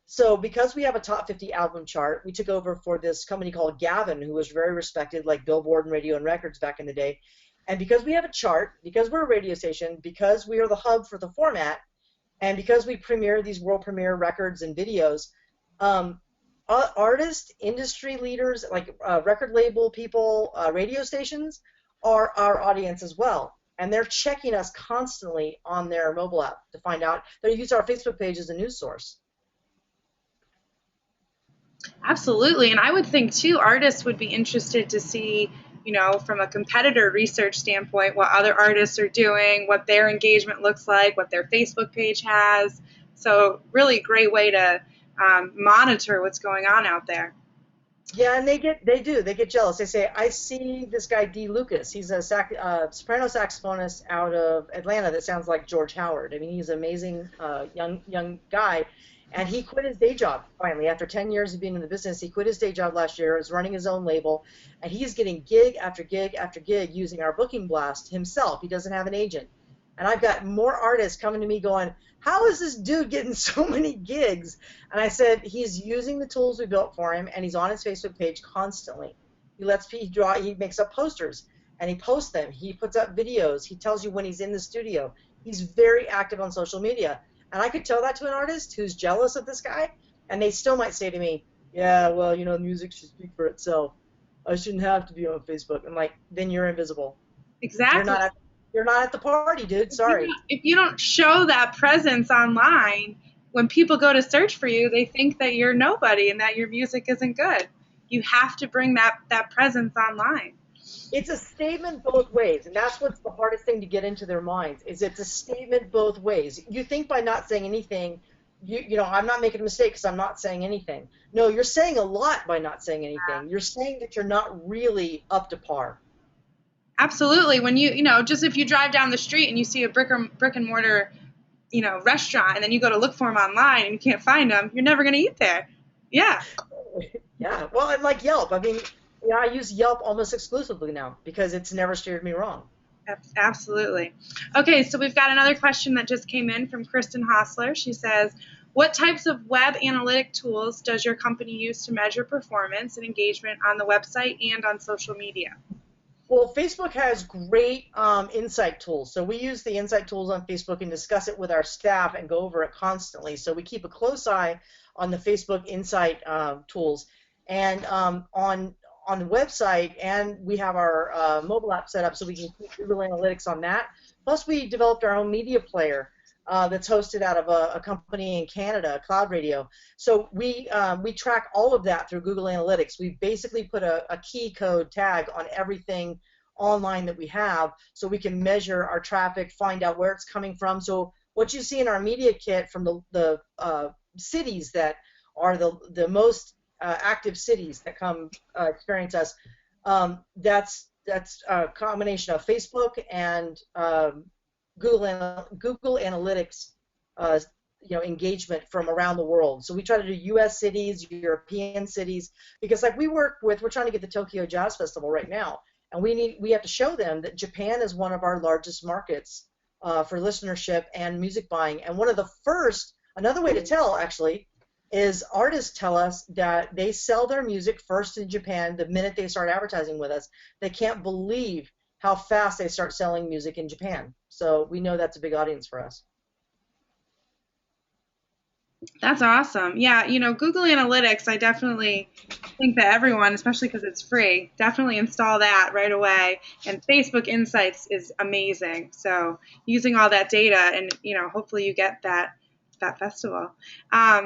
So because we have a top 50 album chart, we took over for this company called Gavin, who was very respected, like Billboard and Radio and Records back in the day. And because we have a chart, because we're a radio station, because we are the hub for the format, and because we premiere these world premiere records and videos, artists, industry leaders, like record label people, radio stations, are our audience as well. And they're checking us constantly on their mobile app to find out. They use our Facebook page as a news source. Absolutely, and I would think too, artists would be interested to see, from a competitor research standpoint, what other artists are doing, what their engagement looks like, what their Facebook page has. So really great way to monitor what's going on out there. Yeah, and they get jealous. They say, I see this guy D. Lucas. He's a soprano saxophonist out of Atlanta that sounds like George Howard. I mean, he's an amazing young guy. And he quit his day job, finally. After 10 years of being in the business, he quit his day job last year, is running his own label, and he's getting gig after gig after gig using our booking blast himself. He doesn't have an agent. And I've got more artists coming to me going, how is this dude getting so many gigs? And I said, he's using the tools we built for him, and he's on his Facebook page constantly. He makes up posters, and he posts them. He puts up videos. He tells you when he's in the studio. He's very active on social media. And I could tell that to an artist who's jealous of this guy, and they still might say to me, yeah, well, music should speak for itself. I shouldn't have to be on Facebook. I'm like, then you're invisible. Exactly. You're not at the party, dude. Sorry. If you don't show that presence online, when people go to search for you, they think that you're nobody and that your music isn't good. You have to bring that presence online. It's a statement both ways, and that's what's the hardest thing to get into their minds, is it's a statement both ways. You think by not saying anything, I'm not making a mistake because I'm not saying anything. No, you're saying a lot by not saying anything. You're saying that you're not really up to par. Absolutely. When just if you drive down the street and you see a brick and mortar, restaurant, and then you go to look for them online and you can't find them, you're never going to eat there. Yeah. Yeah. Well, and like Yelp, I mean, I use Yelp almost exclusively now because it's never steered me wrong. Absolutely. Okay, so we've got another question that just came in from Kristen Hostler. She says, what types of web analytic tools does your company use to measure performance and engagement on the website and on social media? Well, Facebook has great insight tools. So we use the insight tools on Facebook and discuss it with our staff and go over it constantly. So we keep a close eye on the Facebook insight tools. And on the website, and we have our mobile app set up so we can keep Google Analytics on that. Plus, we developed our own media player that's hosted out of a company in Canada, Cloud Radio. So we track all of that through Google Analytics. We basically put a key code tag on everything online that we have so we can measure our traffic, find out where it's coming from. So what you see in our media kit from the cities that are the most active cities that come experience us, that's a combination of Facebook and Google Analytics engagement from around the world. So we try to do U.S. cities, European cities, because like we're trying to get the Tokyo Jazz Festival right now, and we have to show them that Japan is one of our largest markets for listenership and music buying. And another way to tell actually is artists tell us that they sell their music first in Japan the minute they start advertising with us. They can't believe how fast they start selling music in Japan. So we know that's a big audience for us. That's awesome. Yeah, Google Analytics, I definitely think that everyone, especially because it's free, definitely install that right away. And Facebook Insights is amazing. So using all that data and, hopefully you get that festival.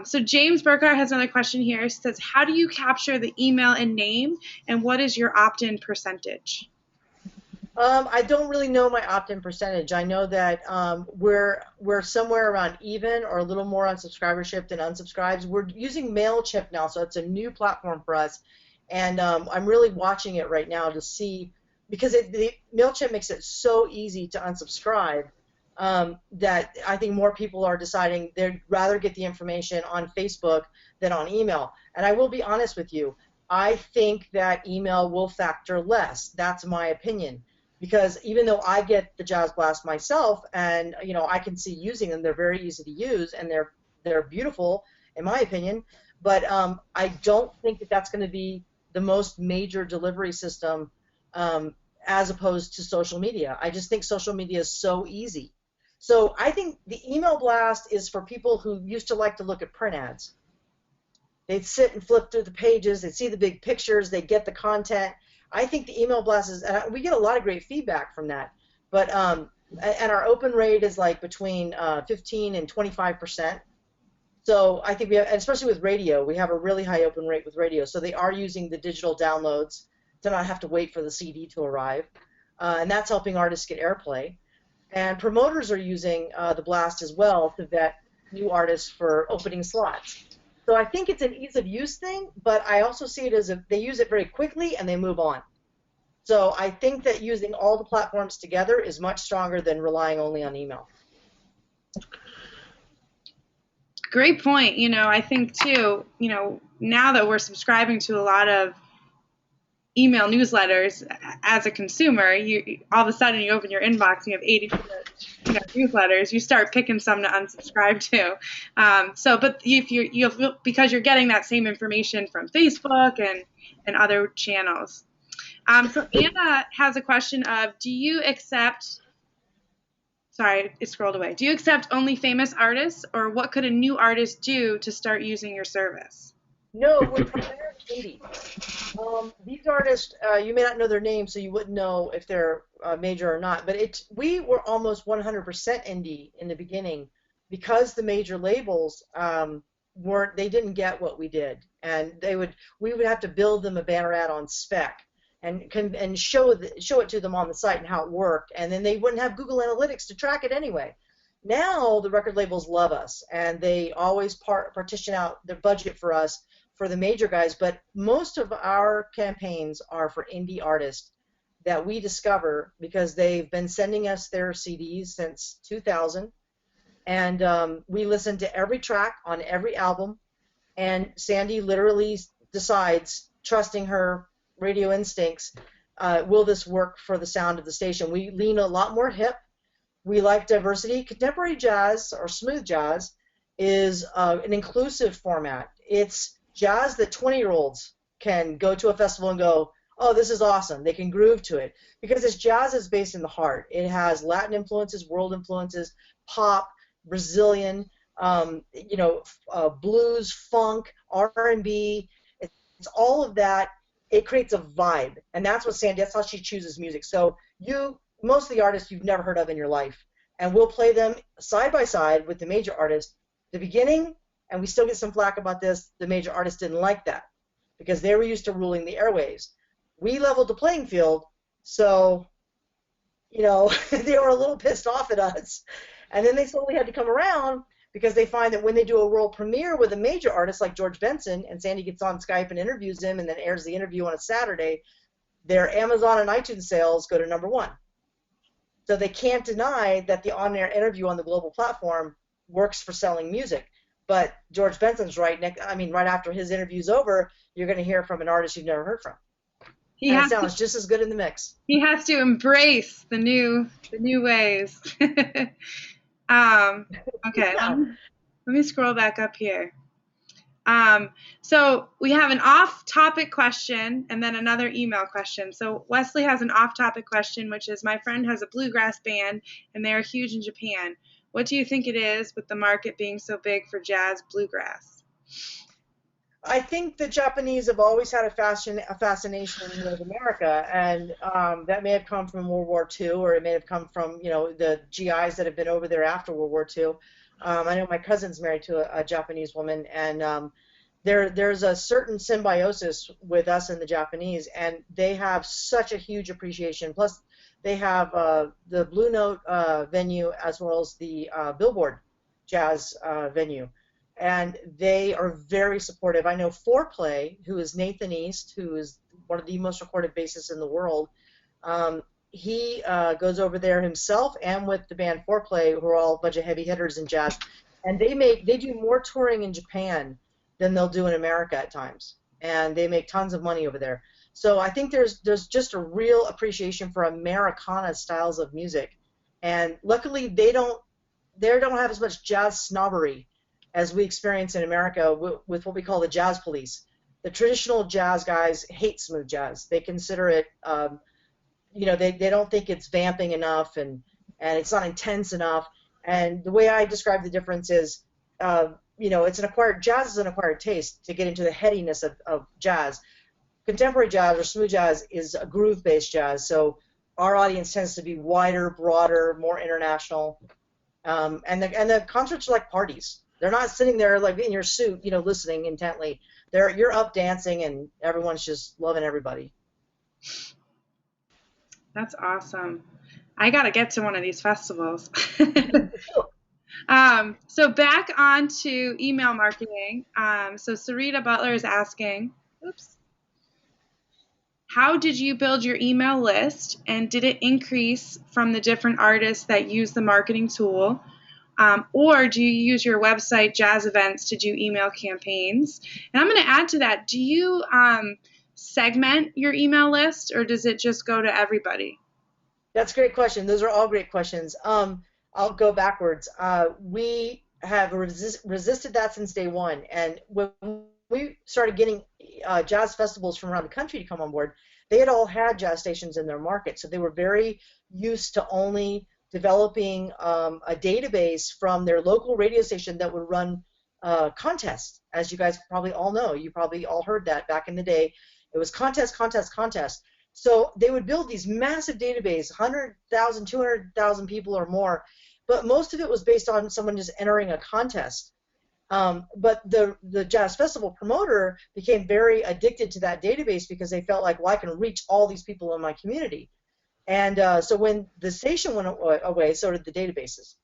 So James Burkhart has another question here. He says, how do you capture the email and name, and what is your opt-in percentage? I don't really know my opt-in percentage. I know that we're somewhere around even or a little more on subscribership than unsubscribes. We're using MailChimp now, so it's a new platform for us, and I'm really watching it right now to see, because MailChimp makes it so easy to unsubscribe that I think more people are deciding they'd rather get the information on Facebook than on email. And I will be honest with you, I think that email will factor less. That's my opinion. Because even though I get the Jazz Blast myself, and I can see using them, they're very easy to use, and they're beautiful in my opinion. But I don't think that that's going to be the most major delivery system as opposed to social media. I just think social media is so easy. So I think the email blast is for people who used to like to look at print ads. They'd sit and flip through the pages, they'd see the big pictures, they'd get the content. I think the email blast is, and we get a lot of great feedback from that, but and our open rate is like between 15 and 25%. So I think we have, and especially with radio, we have a really high open rate with radio. So they are using the digital downloads to not have to wait for the CD to arrive, and that's helping artists get airplay. And promoters are using the blast as well to vet new artists for opening slots. So I think it's an ease of use thing, but I also see it as they use it very quickly and they move on. So I think that using all the platforms together is much stronger than relying only on email. Great point. I think too, now that we're subscribing to a lot of email newsletters as a consumer, you all of a sudden you open your inbox and you have 80 newsletters. You start picking some to unsubscribe to. But if you because you're getting that same information from Facebook and other channels. So Anna has a question of, do you accept? Sorry, it scrolled away. Do you accept only famous artists, or what could a new artist do to start using your service? No, we're primarily indie. These artists, you may not know their names, so you wouldn't know if they're major or not. But we were almost 100% indie in the beginning because the major labels they didn't get what we did, and we would have to build them a banner ad on spec and show it to them on the site and how it worked, and then they wouldn't have Google Analytics to track it anyway. Now the record labels love us, and they always partition out their budget for us for the major guys, but most of our campaigns are for indie artists that we discover because they've been sending us their CDs since 2000, and we listen to every track on every album, and Sandy literally decides, trusting her radio instincts, will this work for the sound of the station? We lean a lot more hip. We like diversity. Contemporary jazz, or smooth jazz, is an inclusive format. It's jazz that 20-year-olds can go to a festival and go, oh, this is awesome. They can groove to it. Because this jazz is based in the heart. It has Latin influences, world influences, pop, Brazilian, blues, funk, R&B. It's all of that. It creates a vibe. And that's how she chooses music. So most of the artists you've never heard of in your life. And we'll play them side by side with the major artists. The beginning, and we still get some flack about this, the major artists didn't like that because they were used to ruling the airwaves. We leveled the playing field, so they were a little pissed off at us. And then they slowly had to come around because they find that when they do a world premiere with a major artist like George Benson, and Sandy gets on Skype and interviews him and then airs the interview on a Saturday, their Amazon and iTunes sales go to #1. So they can't deny that the on-air interview on the global platform works for selling music. But George Benson's right after his interview's over, you're going to hear from an artist you've never heard from. It sounds just as good in the mix. He has to embrace the new ways. Okay, Yeah. let me scroll back up here. So we have an off-topic question and then another email question. So Wesley has an off-topic question, which is, my friend has a bluegrass band and they are huge in Japan. What do you think it is with the market being so big for jazz bluegrass? I think the Japanese have always had a fascination with America, and that may have come from World War II, or it may have come from the GIs that have been over there after World War II. I know my cousin's married to a Japanese woman, and there's a certain symbiosis with us and the Japanese, and they have such a huge appreciation. Plus, they have the Blue Note venue as well as the Billboard Jazz venue. And they are very supportive. I know Foreplay, who is Nathan East, who is one of the most recorded bassists in the world. He goes over there himself and with the band Foreplay, who are all a bunch of heavy hitters in jazz. And they do more touring in Japan than they'll do in America at times. and they make tons of money over there. So I think there's just a real appreciation for Americana styles of music, and luckily they don't have as much jazz snobbery as we experience in America with what we call the jazz police. The traditional jazz guys hate smooth jazz. They consider it, they don't think it's vamping enough, and it's not intense enough. And the way I describe the difference is, jazz is an acquired taste to get into the headiness of jazz. Contemporary jazz or smooth jazz is a groove-based jazz, so our audience tends to be wider, broader, more international. And the concerts are like parties. They're not sitting there like in your suit, listening intently. You're up dancing, and everyone's just loving everybody. That's awesome. I got to get to one of these festivals. So back on to email marketing. So Sarita Butler is asking, how did you build your email list, and did it increase from the different artists that use the marketing tool? Or do you use your website, Jazz Events, to do email campaigns? And I'm going to add to that, do you segment your email list, or does it just go to everybody? That's a great question. Those are all great questions. I'll go backwards. We have resisted that since day one. And when we started getting jazz festivals from around the country to come on board, they had all had jazz stations in their market. So they were very used to only developing a database from their local radio station that would run contests. As you guys probably all know, you probably all heard that back in the day. It was contest. So they would build these massive databases, 100,000, 200,000 people or more, but most of it was based on someone just entering a contest. But the jazz festival promoter became very addicted to that database because they felt like, well, I can reach all these people in my community. And so when the station went away, so did the databases.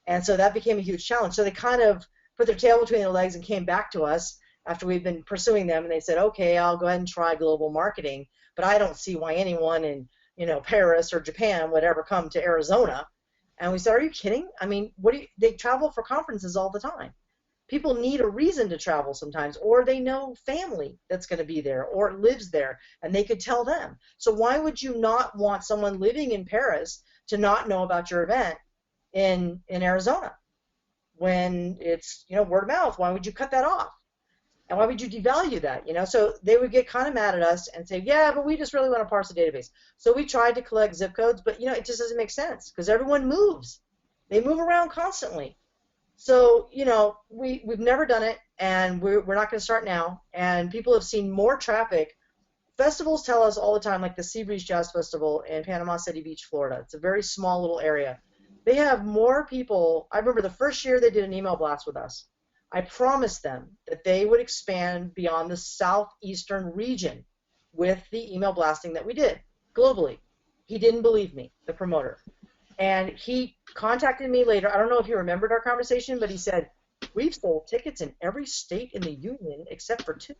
And so that became a huge challenge. So they kind of put their tail between their legs and came back to us after we've been pursuing them, and they said, okay, I'll go ahead and try global marketing, but I don't see why anyone in Paris or Japan would ever come to Arizona. And we said, are you kidding? I mean, they travel for conferences all the time. People need a reason to travel sometimes, or they know family that's going to be there or lives there, and they could tell them. So why would you not want someone living in Paris to not know about your event in Arizona when it's word of mouth? Why would you cut that off? And why would you devalue that? So they would get kind of mad at us and say, yeah, but we just really want to parse the database. So we tried to collect zip codes, but it just doesn't make sense because everyone moves. They move around constantly. So, we've never done it, and we're not going to start now. And people have seen more traffic. Festivals tell us all the time, like the Seabreeze Jazz Festival in Panama City Beach, Florida. It's a very small little area. They have more people. I remember the first year they did an email blast with us. I promised them that they would expand beyond the southeastern region with the email blasting that we did globally. He didn't believe me, the promoter. And he contacted me later. I don't know if you remembered our conversation, but he said, we've sold tickets in every state in the union except for 2.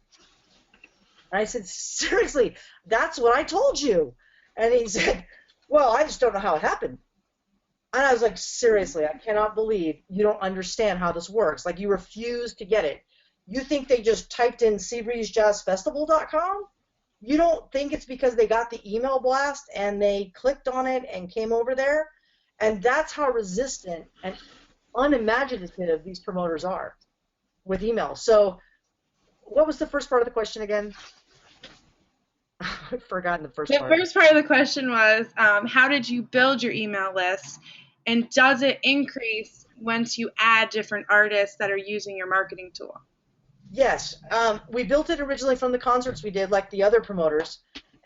And I said, seriously, that's what I told you. And he said, well, I just don't know how it happened. And I was like, seriously, I cannot believe you don't understand how this works. Like, you refuse to get it. You think they just typed in SeabreezeJazzFestival.com? You don't think it's because they got the email blast and they clicked on it and came over there? And that's how resistant and unimaginative these promoters are with email. So what was the first part of the question again? I've forgotten the first part. The first part of the question was, how did you build your email list, and does it increase once you add different artists that are using your marketing tool? Yes. We built it originally from the concerts we did, like the other promoters,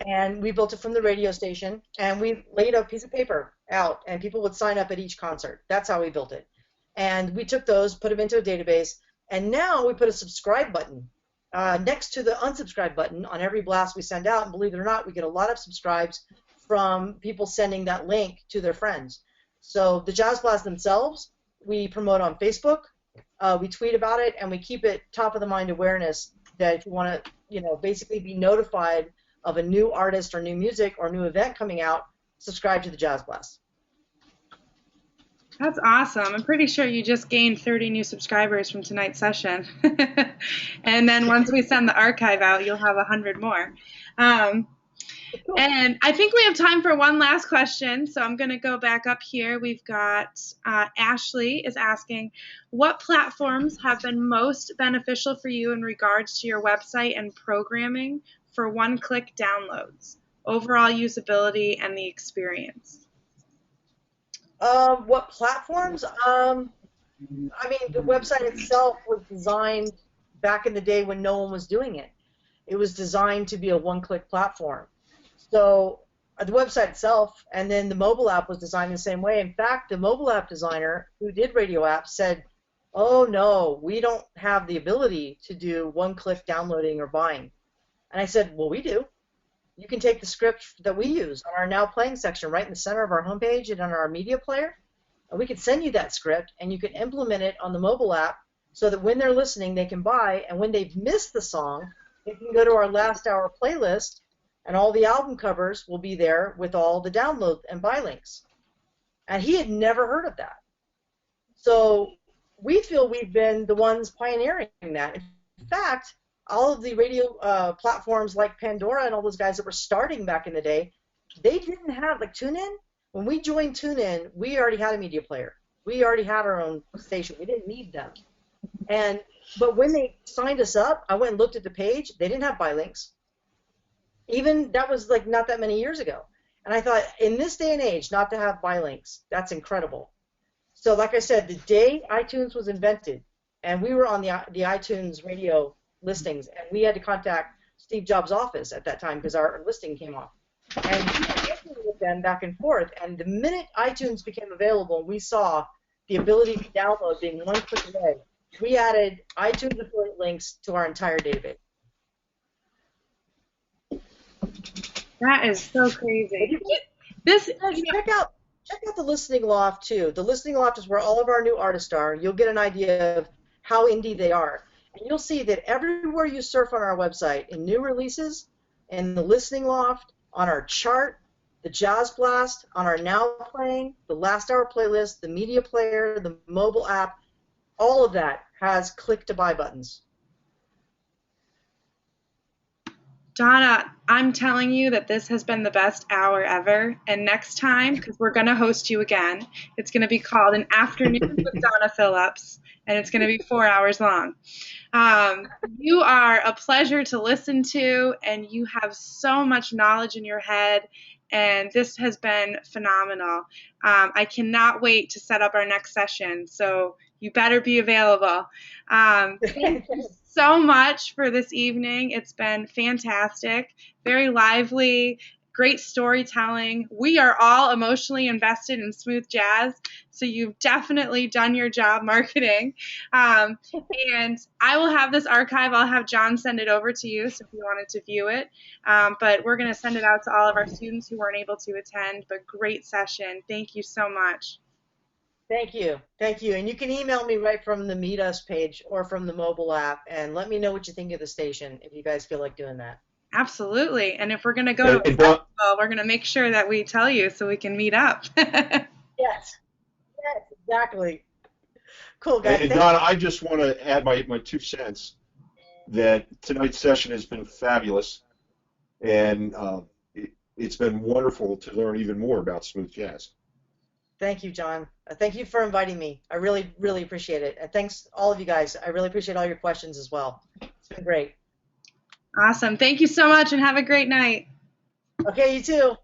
and we built it from the radio station, and we laid a piece of paper out, and people would sign up at each concert. That's how we built it. And we took those, put them into a database, and now we put a subscribe button next to the unsubscribe button on every blast we send out, and believe it or not, we get a lot of subscribes from people sending that link to their friends. So the Jazz Blast themselves, we promote on Facebook, we tweet about it, and we keep it top of the mind awareness that if you want to, basically be notified of a new artist or new music or new event coming out, subscribe to the Jazz Blast. That's awesome. I'm pretty sure you just gained 30 new subscribers from tonight's session. And then once we send the archive out, you'll have 100 more. And I think we have time for one last question, so I'm going to go back up here. We've got Ashley is asking, what platforms have been most beneficial for you in regards to your website and programming for one-click downloads, overall usability, and the experience? What platforms? I mean, the website itself was designed back in the day when no one was doing it. It was designed to be a one-click platform. So the website itself and then the mobile app was designed the same way. In fact, the mobile app designer who did radio apps said, oh no, we don't have the ability to do one-click downloading or buying. And I said, well, we do. You can take the script that we use on our Now Playing section right in the center of our homepage and on our media player, and we can send you that script, and you can implement it on the mobile app so that when they're listening, they can buy, and when they've missed the song, they can go to our last hour playlist, and all the album covers will be there with all the download and buy links. And he had never heard of that. So we feel we've been the ones pioneering that. In fact, all of the radio platforms like Pandora and all those guys that were starting back in the day, they didn't have, like TuneIn, when we joined TuneIn, we already had a media player. We already had our own station. We didn't need them. But when they signed us up, I went and looked at the page. They didn't have buy links. Even that was like not that many years ago. And I thought, in this day and age, not to have buy links, that's incredible. So like I said, the day iTunes was invented, and we were on the iTunes radio listings, and we had to contact Steve Jobs' office at that time because our listing came off. And we were working with them back and forth, and the minute iTunes became available, we saw the ability to download being one click away. We added iTunes affiliate links to our entire database. That is so crazy. Check out the Listening Loft too. The Listening Loft is where all of our new artists are. You'll get an idea of how indie they are. And you'll see that everywhere you surf on our website, in new releases, in the Listening Loft, on our chart, the Jazz Blast, on our Now Playing, the Last Hour playlist, the media player, the mobile app, all of that has click to buy buttons. Donna, I'm telling you that this has been the best hour ever. And next time, because we're going to host you again, it's going to be called An Afternoon with Donna Phillips, and it's going to be 4 hours long. You are a pleasure to listen to, and you have so much knowledge in your head, and this has been phenomenal. I cannot wait to set up our next session, so you better be available. Thank you so much for this evening. It's been fantastic, very lively, great storytelling. We are all emotionally invested in smooth jazz, so you've definitely done your job marketing. And I will have this archive. I'll have John send it over to you so if you wanted to view it. But we're going to send it out to all of our students who weren't able to attend. But great session. Thank you so much. Thank you. Thank you. And you can email me right from the Meet Us page or from the mobile app, and let me know what you think of the station if you guys feel like doing that. Absolutely. And if we're going to go to a festival, we're going to make sure that we tell you so we can meet up. Yes, exactly. Cool, guys. And Donna, I just want to add my 2 cents that tonight's session has been fabulous, and it's been wonderful to learn even more about smooth jazz. Thank you, John. Thank you for inviting me. I really, really appreciate it. And thanks, all of you guys. I really appreciate all your questions as well. It's been great. Awesome. Thank you so much, and have a great night. Okay, you too.